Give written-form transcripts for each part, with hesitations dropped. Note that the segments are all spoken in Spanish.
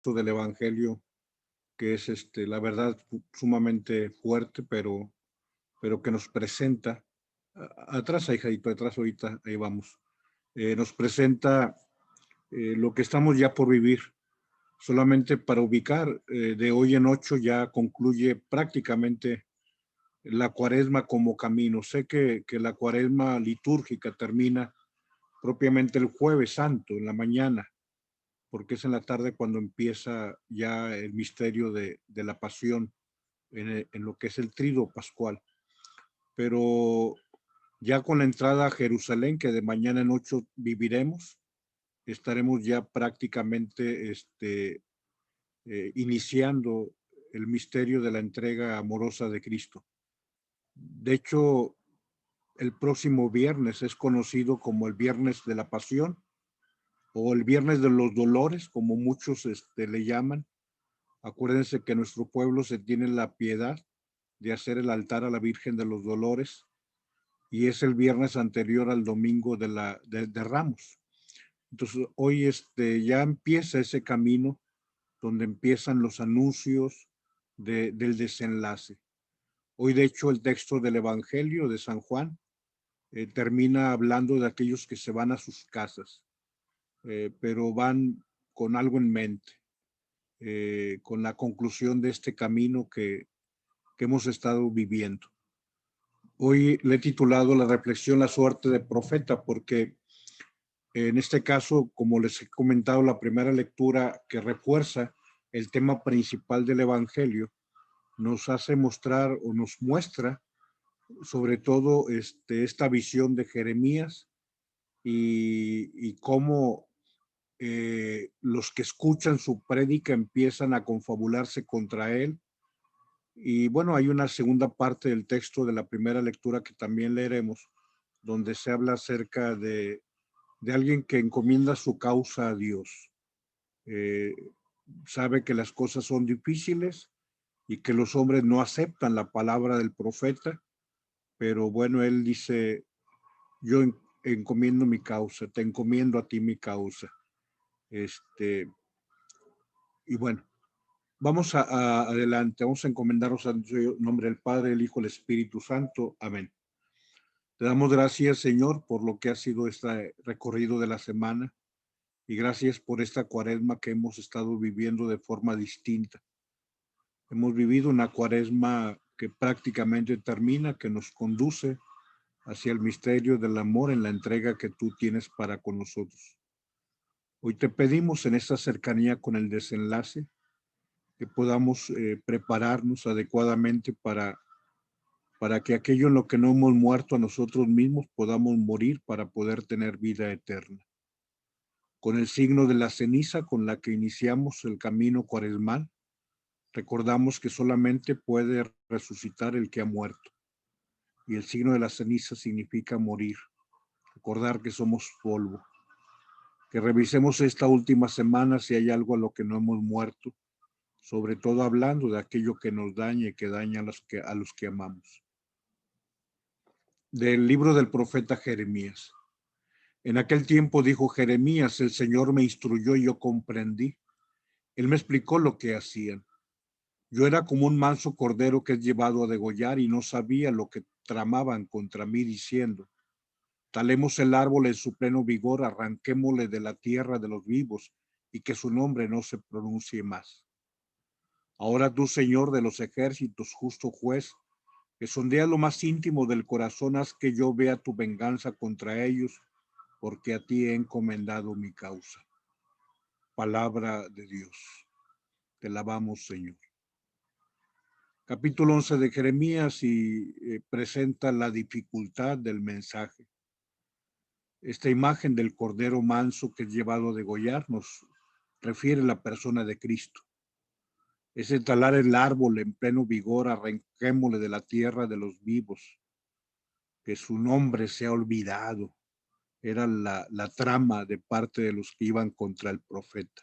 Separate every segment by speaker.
Speaker 1: del Evangelio, que es la verdad sumamente fuerte, pero que nos presenta, atrás, hijadito, atrás ahorita, ahí vamos, nos presenta lo que estamos ya por vivir. Solamente para ubicar, de hoy en 8 ya concluye prácticamente la cuaresma como camino. Sé que la cuaresma litúrgica termina propiamente el jueves santo, en la mañana, porque es en la tarde cuando empieza ya el misterio de la pasión en lo que es el tríduo pascual. Pero ya con la entrada a Jerusalén, que de mañana en 8 viviremos, estaremos ya prácticamente iniciando el misterio de la entrega amorosa de Cristo. De hecho, el próximo viernes es conocido como el Viernes de la Pasión o el Viernes de los Dolores, como muchos le llaman. Acuérdense que nuestro pueblo se tiene la piedad de hacer el altar a la Virgen de los Dolores y es el viernes anterior al domingo de Ramos. Entonces, hoy ya empieza ese camino donde empiezan los anuncios del desenlace. Hoy, de hecho, el texto del Evangelio de San Juan termina hablando de aquellos que se van a sus casas, pero van con algo en mente, con la conclusión de este camino que hemos estado viviendo. Hoy le he titulado la reflexión La suerte de profeta, porque en este caso, como les he comentado, la primera lectura que refuerza el tema principal del Evangelio, nos hace mostrar o nos muestra sobre todo esta visión de Jeremías y cómo los que escuchan su prédica empiezan a confabularse contra él. Y bueno, hay una segunda parte del texto de la primera lectura que también leeremos, donde se habla acerca de alguien que encomienda su causa a Dios. Eh, Sabe que las cosas son difíciles y que los hombres no aceptan la palabra del profeta, pero bueno, él dice, yo encomiendo mi causa, te encomiendo a ti mi causa. Y bueno, vamos adelante, vamos a encomendarnos al nombre del Padre, el Hijo, el Espíritu Santo. Amén. Te damos gracias, Señor, por lo que ha sido este recorrido de la semana y gracias por esta cuaresma que hemos estado viviendo de forma distinta. Hemos vivido una cuaresma que prácticamente termina, que nos conduce hacia el misterio del amor en la entrega que tú tienes para con nosotros. Hoy te pedimos en esta cercanía con el desenlace que podamos prepararnos adecuadamente para que aquello en lo que no hemos muerto a nosotros mismos podamos morir para poder tener vida eterna. Con el signo de la ceniza con la que iniciamos el camino cuaresmal, recordamos que solamente puede resucitar el que ha muerto. Y el signo de la ceniza significa morir, recordar que somos polvo. Que revisemos esta última semana si hay algo a lo que no hemos muerto, sobre todo hablando de aquello que nos daña y que daña a los que amamos. Del libro del profeta Jeremías. En aquel tiempo dijo Jeremías, el Señor me instruyó y yo comprendí. Él me explicó lo que hacían. Yo era como un manso cordero que es llevado a degollar y no sabía lo que tramaban contra mí diciendo, talemos el árbol en su pleno vigor, arranquémosle de la tierra de los vivos y que su nombre no se pronuncie más. Ahora tú, Señor de los ejércitos, justo juez, que sondeas lo más íntimo del corazón, haz que yo vea tu venganza contra ellos, porque a ti he encomendado mi causa. Palabra de Dios. Te alabamos, Señor. Capítulo 11 de Jeremías y presenta la dificultad del mensaje. Esta imagen del cordero manso que es llevado a degollar nos refiere a la persona de Cristo. Es talar el árbol en pleno vigor, arranquémosle de la tierra de los vivos, que su nombre sea olvidado. Era la trama de parte de los que iban contra el profeta.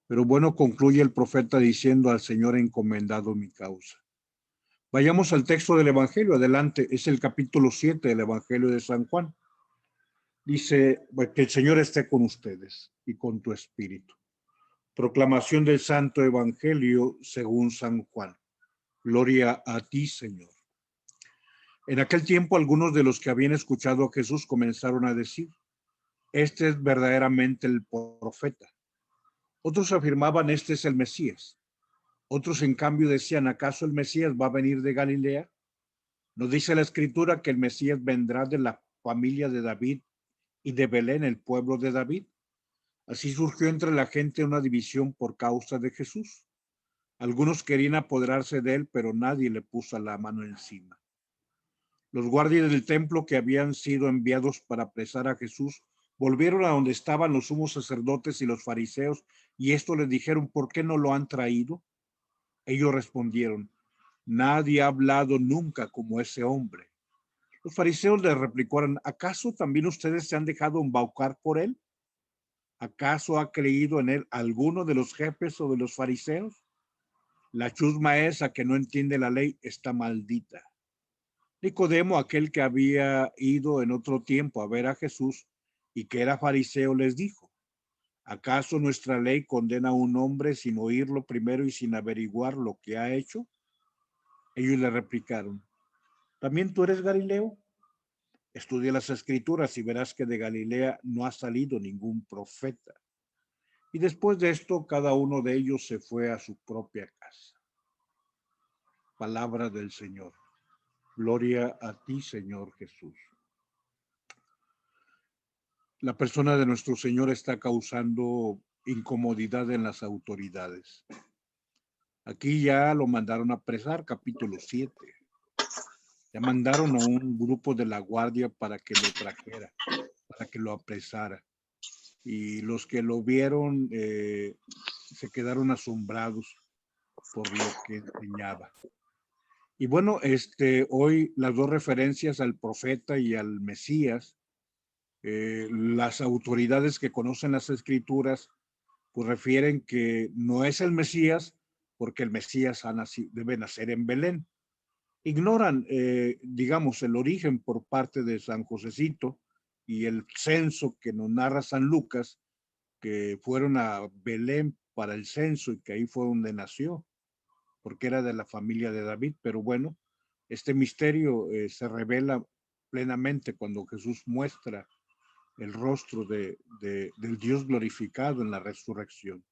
Speaker 1: Pero bueno, concluye el profeta diciendo, al Señor he encomendado mi causa. Vayamos al texto del Evangelio, adelante, es el capítulo 7 del Evangelio de San Juan. Dice, pues, que el Señor esté con ustedes y con tu espíritu. Proclamación del Santo Evangelio según San Juan. Gloria a ti, Señor. En aquel tiempo, algunos de los que habían escuchado a Jesús comenzaron a decir: este es verdaderamente el profeta. Otros afirmaban: este es el Mesías. Otros, en cambio, decían: ¿acaso el Mesías va a venir de Galilea? Nos dice la Escritura que el Mesías vendrá de la familia de David y de Belén, el pueblo de David. Así surgió entre la gente una división por causa de Jesús. Algunos querían apoderarse de él, pero nadie le puso la mano encima. Los guardias del templo, que habían sido enviados para apresar a Jesús, volvieron a donde estaban los sumos sacerdotes y los fariseos, y esto les dijeron: ¿por qué no lo han traído? Ellos respondieron: nadie ha hablado nunca como ese hombre. Los fariseos le replicaron: ¿acaso también ustedes se han dejado embaucar por él? ¿Acaso ha creído en él alguno de los jefes o de los fariseos? La chusma esa que no entiende la ley está maldita. Nicodemo, aquel que había ido en otro tiempo a ver a Jesús y que era fariseo, les dijo: ¿acaso nuestra ley condena a un hombre sin oírlo primero y sin averiguar lo que ha hecho? Ellos le replicaron: ¿también tú eres Galileo? Estudia las Escrituras y verás que de Galilea no ha salido ningún profeta. Y después de esto, cada uno de ellos se fue a su propia casa. Palabra del Señor. Gloria a ti, Señor Jesús. La persona de nuestro Señor está causando incomodidad en las autoridades. Aquí ya lo mandaron a apresar, capítulo 7. Ya mandaron a un grupo de la guardia para que lo trajera, para que lo apresara. Y los que lo vieron se quedaron asombrados por lo que enseñaba. Y bueno, hoy las dos referencias al profeta y al Mesías, las autoridades que conocen las Escrituras, pues refieren que no es el Mesías, porque el Mesías debe nacer en Belén. Ignoran, digamos, el origen por parte de San Josecito y el censo que nos narra San Lucas, que fueron a Belén para el censo y que ahí fue donde nació, porque era de la familia de David. Pero bueno, este misterio se revela plenamente cuando Jesús muestra el rostro del Dios glorificado en la resurrección.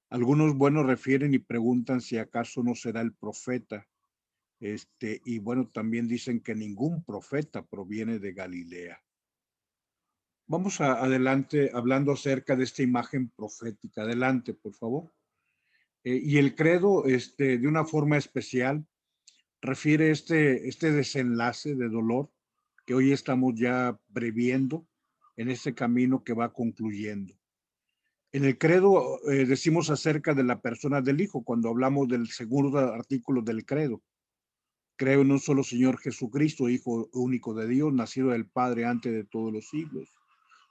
Speaker 1: Algunos, bueno, refieren y preguntan si acaso no será el profeta. Y bueno, también dicen que ningún profeta proviene de Galilea. Vamos adelante hablando acerca de esta imagen profética. Adelante, por favor. Y el credo, de una forma especial, refiere este desenlace de dolor que hoy estamos ya previendo en este camino que va concluyendo. En el credo decimos acerca de la persona del Hijo, cuando hablamos del segundo artículo del credo. Creo en un solo Señor Jesucristo, Hijo único de Dios, nacido del Padre antes de todos los siglos.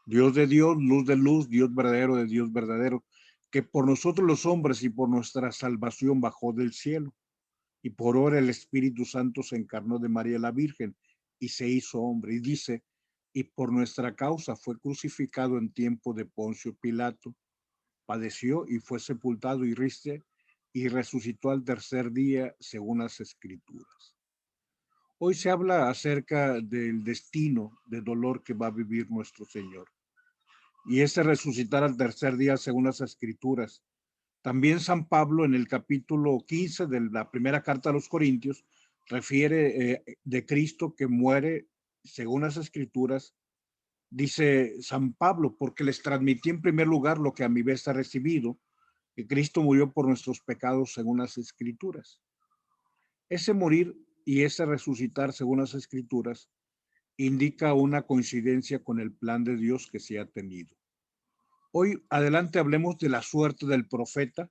Speaker 1: Dios de Dios, luz de luz, Dios verdadero de Dios verdadero, que por nosotros los hombres y por nuestra salvación bajó del cielo. Y por obra el Espíritu Santo se encarnó de María la Virgen y se hizo hombre. Y dice: y por nuestra causa fue crucificado en tiempo de Poncio Pilato. Padeció y fue sepultado y resucitó al tercer día según las Escrituras. Hoy se habla acerca del destino de dolor que va a vivir nuestro Señor. Y ese resucitar al tercer día según las Escrituras. También San Pablo, en el capítulo 15 de la primera carta a los Corintios, refiere de Cristo que muere según las Escrituras. Dice San Pablo: porque les transmití en primer lugar lo que a mi vez he recibido, que Cristo murió por nuestros pecados según las Escrituras. Ese morir y ese resucitar según las Escrituras indica una coincidencia con el plan de Dios que se ha tenido. Hoy adelante hablemos de la suerte del profeta,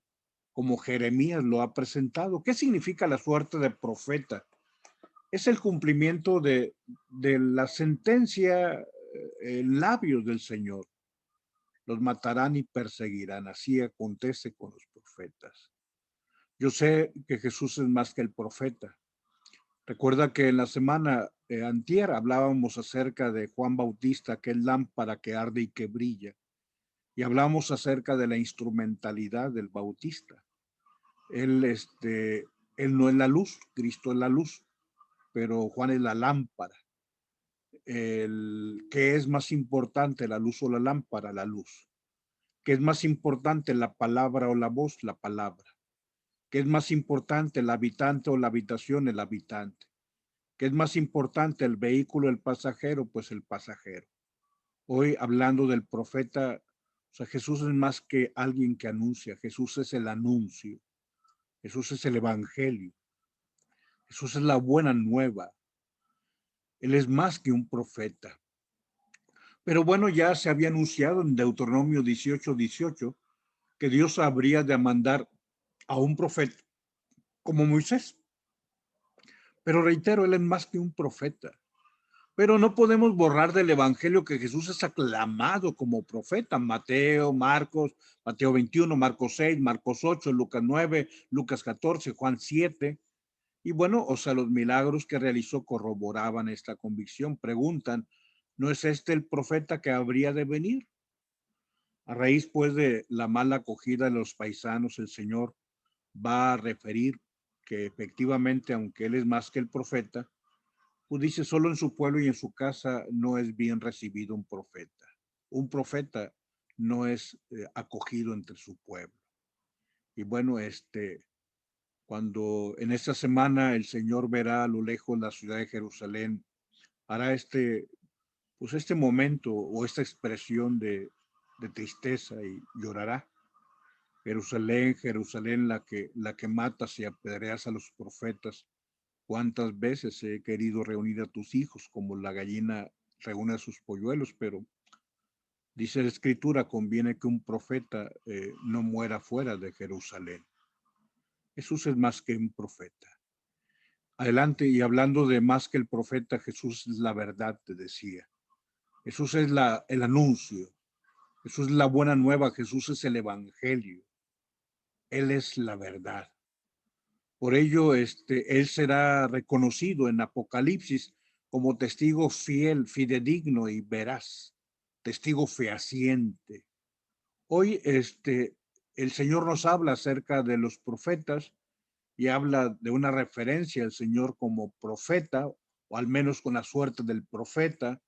Speaker 1: como Jeremías lo ha presentado. ¿Qué significa la suerte del profeta? Es el cumplimiento de la sentencia en labios del Señor. Los matarán y perseguirán. Así acontece con los profetas. Yo sé que Jesús es más que el profeta. Recuerda que en la semana antier hablábamos acerca de Juan Bautista, aquel lámpara que arde y que brilla. y hablamos acerca de la instrumentalidad del bautista. Él, él no es la luz, Cristo es la luz, pero Juan es la lámpara. ¿Qué es más importante, la luz o la lámpara? La luz. ¿Qué es más importante, la palabra o la voz? La palabra. ¿Qué es más importante, el habitante o la habitación? El habitante. ¿Qué es más importante, el vehículo o el pasajero? Pues el pasajero. Hoy hablando del profeta, o sea, Jesús es más que alguien que anuncia, Jesús es el anuncio, Jesús es el evangelio, Jesús es la buena nueva, Él es más que un profeta. Pero bueno, ya se había anunciado en Deuteronomio 18:18 que Dios habría de mandar a un profeta como Moisés. Pero reitero, Él es más que un profeta. Pero no podemos borrar del evangelio que Jesús es aclamado como profeta. Mateo, Marcos, Mateo 21, Marcos 6, Marcos 8, Lucas 9, Lucas 14, Juan 7. Y bueno, o sea, los milagros que realizó corroboraban esta convicción. Preguntan, ¿no es este el profeta que habría de venir? A raíz pues de la mala acogida de los paisanos, el Señor va a referir que efectivamente, aunque Él es más que el profeta, pues dice, solo en su pueblo y en su casa no es bien recibido un profeta. Un profeta no es acogido entre su pueblo. Y bueno, cuando en esta semana el Señor verá a lo lejos la ciudad de Jerusalén, hará pues este momento o esta expresión de tristeza y llorará. Jerusalén, Jerusalén, la que matas y apedreas a los profetas. ¿Cuántas veces he querido reunir a tus hijos como la gallina reúne a sus polluelos? Pero dice la Escritura, conviene que un profeta no muera fuera de Jerusalén. Jesús es más que un profeta. Adelante, y hablando de más que el profeta, Jesús es la verdad, te decía. Jesús es el anuncio. Jesús es la buena nueva. Jesús es el evangelio. Él es la verdad. Por ello, él será reconocido en Apocalipsis como testigo fiel, fidedigno y veraz, testigo fehaciente. Hoy, el Señor nos habla acerca de los profetas y habla de una referencia al Señor como profeta, o al menos con la suerte del profeta.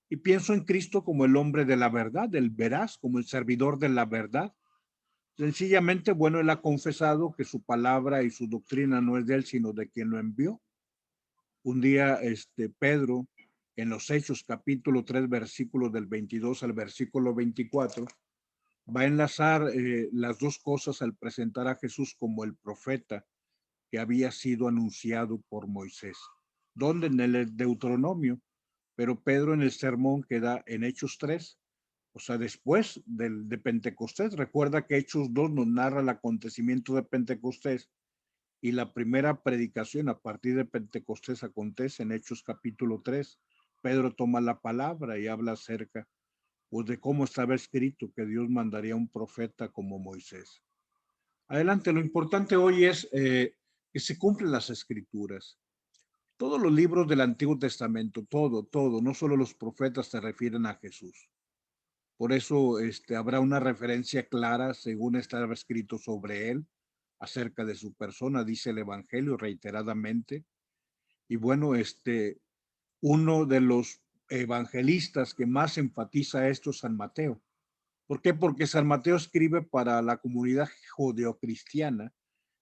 Speaker 1: Y pienso en Cristo como el hombre de la verdad, el veraz, como el servidor de la verdad. Sencillamente, bueno, él ha confesado que su palabra y su doctrina no es de él, sino de quien lo envió. Un día, Pedro, en los Hechos, capítulo 3, versículos del 22 al versículo 24, va a enlazar las dos cosas al presentar a Jesús como el profeta que había sido anunciado por Moisés. Donde en el Deuteronomio, pero Pedro en el sermón que da en Hechos 3, o sea, después de Pentecostés. Recuerda que Hechos 2 nos narra el acontecimiento de Pentecostés y la primera predicación a partir de Pentecostés acontece en Hechos capítulo 3. Pedro toma la palabra y habla acerca pues, de cómo estaba escrito que Dios mandaría un profeta como Moisés. Adelante, lo importante hoy es que se cumplen las escrituras. Todos los libros del Antiguo Testamento, todo, no solo los profetas se refieren a Jesús. Por eso habrá una referencia clara, según estaba escrito sobre él, acerca de su persona, dice el Evangelio reiteradamente. Y bueno, uno de los evangelistas que más enfatiza esto es San Mateo. ¿Por qué? Porque San Mateo escribe para la comunidad judeocristiana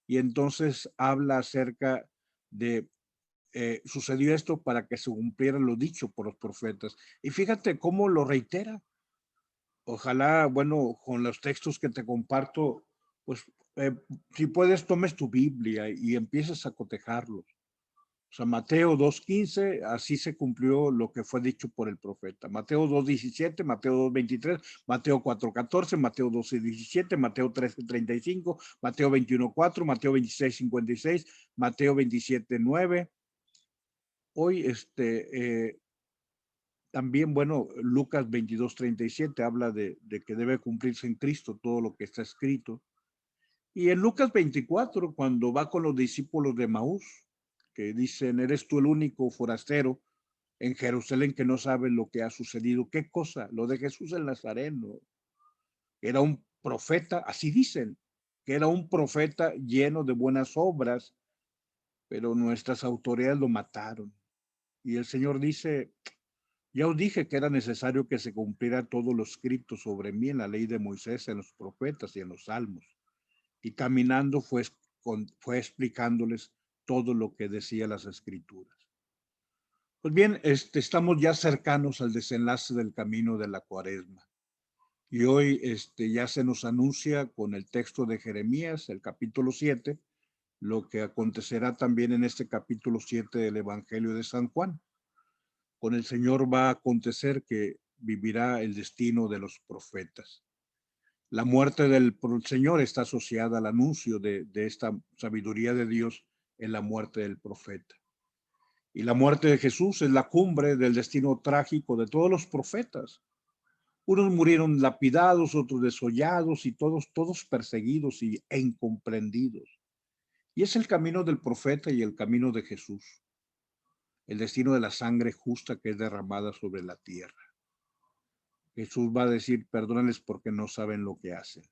Speaker 1: y entonces habla acerca de sucedió esto para que se cumpliera lo dicho por los profetas. Y fíjate cómo lo reitera. Ojalá, bueno, con los textos que te comparto, pues eh, si puedes, tomes tu Biblia y empieces a cotejarlos. O sea, Mateo 2:15, así se cumplió lo que fue dicho por el profeta. Mateo 2:17, Mateo 2:23, Mateo 4:14, Mateo 12:17, Mateo 13:35, Mateo 21:4, Mateo 26:56, Mateo 27:9. Hoy, también, bueno, Lucas 22:37 habla de que debe cumplirse en Cristo todo lo que está escrito. Y en Lucas 24, cuando va con los discípulos de Maús, que dicen, eres tú el único forastero en Jerusalén que no sabe lo que ha sucedido. ¿Qué cosa? Lo de Jesús el Nazareno. Era un profeta, así dicen, que era un profeta lleno de buenas obras, pero nuestras autoridades lo mataron. Y el Señor dice, ya os dije que era necesario que se cumpliera todo lo escrito sobre mí en la ley de Moisés, en los profetas y en los salmos. Y caminando fue explicándoles todo lo que decía las escrituras. Pues bien, estamos ya cercanos al desenlace del camino de la Cuaresma. Y hoy ya se nos anuncia con el texto de Jeremías, el capítulo 7, lo que acontecerá también en este capítulo 7 del Evangelio de San Juan. Con el Señor va a acontecer que vivirá el destino de los profetas. La muerte del Señor está asociada al anuncio de esta sabiduría de Dios en la muerte del profeta. Y la muerte de Jesús es la cumbre del destino trágico de todos los profetas. Unos murieron lapidados, otros desollados y todos perseguidos e incomprendidos. Y es el camino del profeta y el camino de Jesús, el destino de la sangre justa que es derramada sobre la tierra. Jesús va a decir, perdónales porque no saben lo que hacen.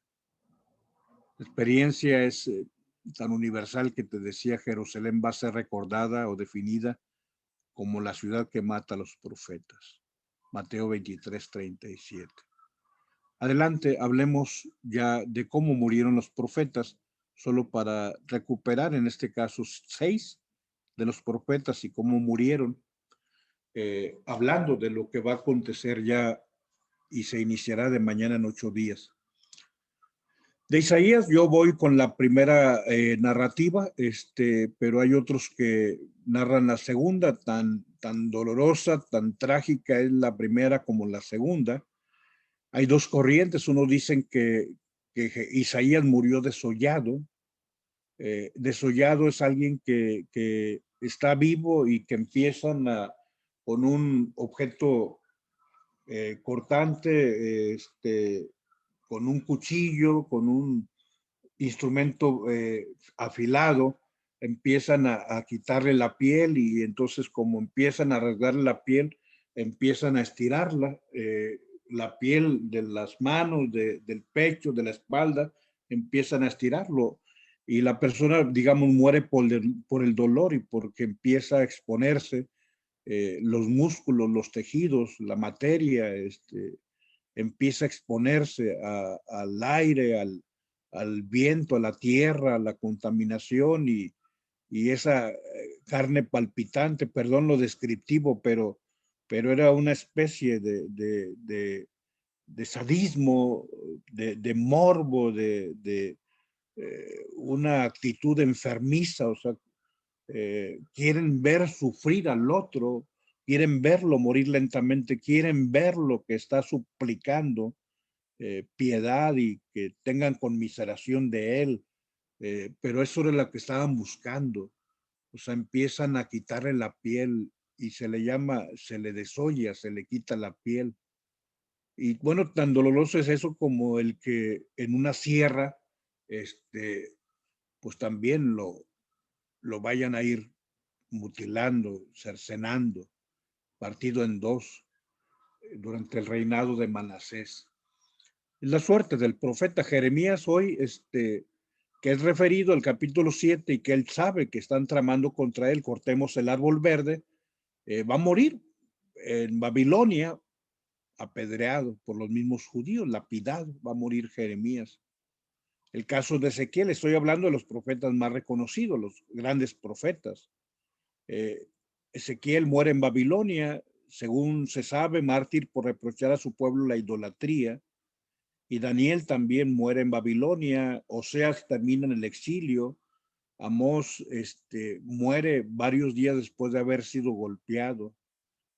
Speaker 1: La experiencia es tan universal que te decía, Jerusalén va a ser recordada o definida como la ciudad que mata a los profetas. Mateo 23:37. Adelante, hablemos ya de cómo murieron los profetas, solo para recuperar en este caso 6 de los profetas y cómo murieron, hablando de lo que va a acontecer ya y se iniciará de mañana en 8 días. De Isaías yo voy con la primera narrativa, pero hay otros que narran la segunda, tan dolorosa, tan trágica es la primera como la segunda. Hay dos corrientes, unos dicen que Isaías murió desollado. Desollado es alguien que está vivo y que empiezan con un objeto cortante, con un cuchillo, con un instrumento afilado, empiezan a quitarle la piel y entonces como empiezan a rasgarle la piel, empiezan a estirarla, la piel de las manos, del pecho, de la espalda, empiezan a estirarlo y la persona, digamos, muere por el dolor y porque empieza a exponerse los músculos, los tejidos, la materia, empieza a exponerse al aire, al viento, a la tierra, a la contaminación y esa carne palpitante, perdón lo descriptivo, pero era una especie de sadismo, de morbo, una actitud enfermiza, o sea, quieren ver sufrir al otro, quieren verlo morir lentamente, quieren ver lo que está suplicando piedad y que tengan conmiseración de él, pero eso era lo que estaban buscando. O sea, empiezan a quitarle la piel y se le llama, se le desolla, se le quita la piel. Y bueno, tan doloroso es eso como el que en una sierra, pues también lo vayan a ir mutilando, cercenando, partido en dos durante el reinado de Manasés. La suerte del profeta Jeremías hoy, que es referido al capítulo 7 y que él sabe que están tramando contra él, cortemos el árbol verde, va a morir en Babilonia, apedreado por los mismos judíos, lapidado, va a morir Jeremías. El caso de Ezequiel, estoy hablando de los profetas más reconocidos, los grandes profetas. Ezequiel muere en Babilonia, según se sabe, mártir por reprochar a su pueblo la idolatría. Y Daniel también muere en Babilonia, Oseas termina en el exilio, Amós muere varios días después de haber sido golpeado.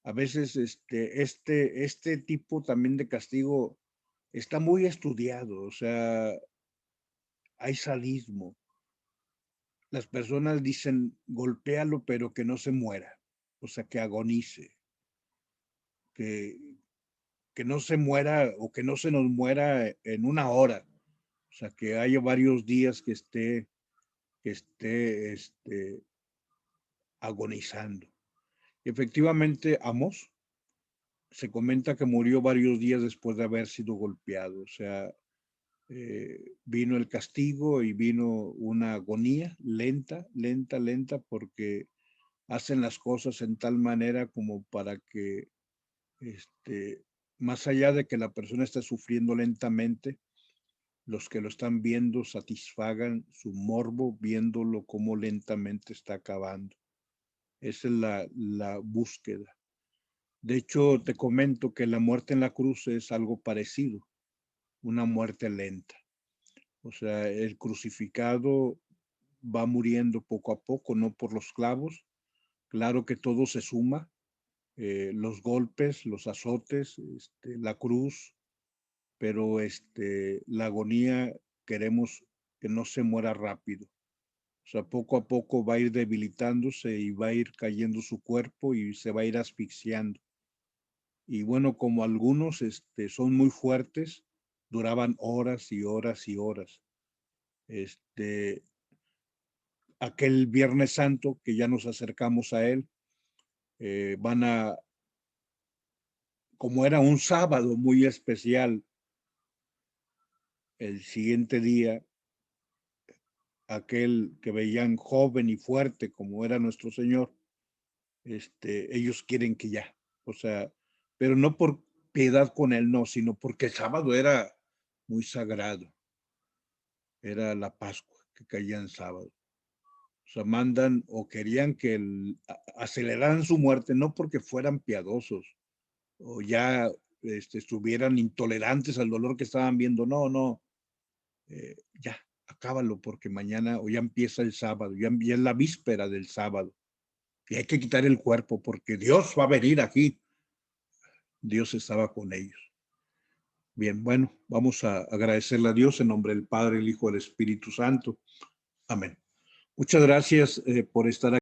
Speaker 1: A veces este tipo también de castigo está muy estudiado, o sea, hay sadismo. Las personas dicen, golpéalo, pero que no se muera, o sea, que agonice, que, que no se muera o que no se nos muera en una hora, o sea, que haya varios días que esté agonizando. Efectivamente, Amós se comenta que murió varios días después de haber sido golpeado, o sea, vino el castigo y vino una agonía lenta, lenta, lenta, porque hacen las cosas en tal manera como para que, más allá de que la persona esté sufriendo lentamente, los que lo están viendo satisfagan su morbo viéndolo como lentamente está acabando. Esa es la búsqueda. De hecho, te comento que la muerte en la cruz es algo parecido, una muerte lenta. O sea, el crucificado va muriendo poco a poco, no por los clavos. Claro que todo se suma, los golpes, los azotes, la cruz, pero la agonía queremos que no se muera rápido. O sea, poco a poco va a ir debilitándose y va a ir cayendo su cuerpo y se va a ir asfixiando. Y bueno, como algunos son muy fuertes, duraban horas y horas y horas. Aquel Viernes Santo que ya nos acercamos a él, van a, como era un sábado muy especial, el siguiente día, aquel que veían joven y fuerte como era nuestro Señor, ellos quieren que ya, o sea, pero no por piedad con él, no, sino porque el sábado era muy sagrado, era la Pascua que caía en sábado. O sea, mandan o querían que aceleraran su muerte, no porque fueran piadosos o ya estuvieran intolerantes al dolor que estaban viendo, no, no, ya, acábalo porque mañana o ya empieza el sábado, ya es la víspera del sábado y hay que quitar el cuerpo porque Dios va a venir aquí. Dios estaba con ellos. Bien, bueno, vamos a agradecerle a Dios en nombre del Padre, el Hijo, del Espíritu Santo. Amén. Muchas gracias por estar aquí.